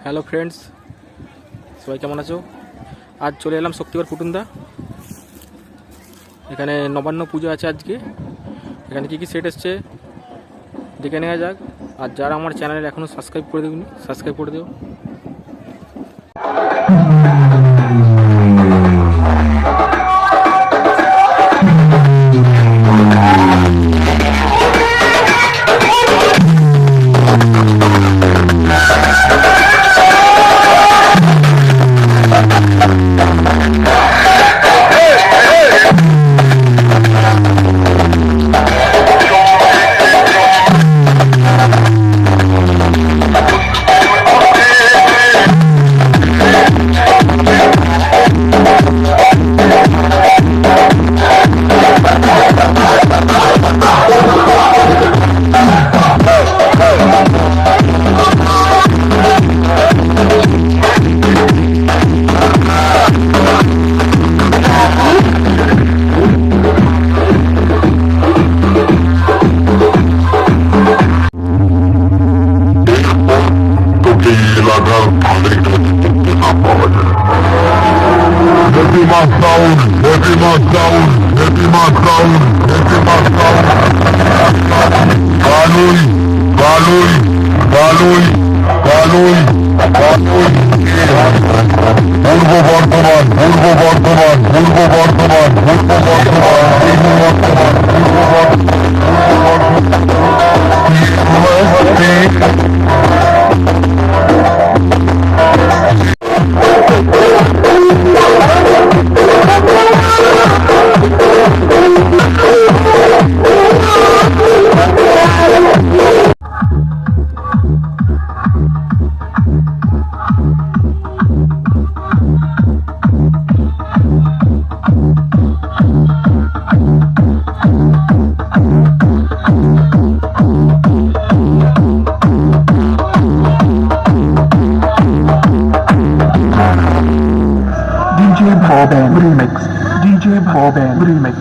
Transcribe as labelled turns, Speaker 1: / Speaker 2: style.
Speaker 1: Hello friends, সবাই কেমন আছো? আজ চলে এলাম শক্তিগড় কুটুন্দা। এখানে নবান্ন পুজো আছে আজকে। এখানে কী কী সেট এসছে দেখে নেওয়া যাক। আর যারা আমার চ্যানেলে এখনও সাবস্ক্রাইব করে দেবনি, সাবস্ক্রাইব করে দেও।
Speaker 2: Happy my sound, happy my sound, happy my sound, happy my sound. Galoi, galoi, galoi, galoi, galoi. Purbo Bardhaman, Purbo Bardhaman, Purbo Bardhaman, Purbo Bardhaman, Purbo Bardhaman, Purbo
Speaker 3: DJ Bob Remix. DJ Bob Remix.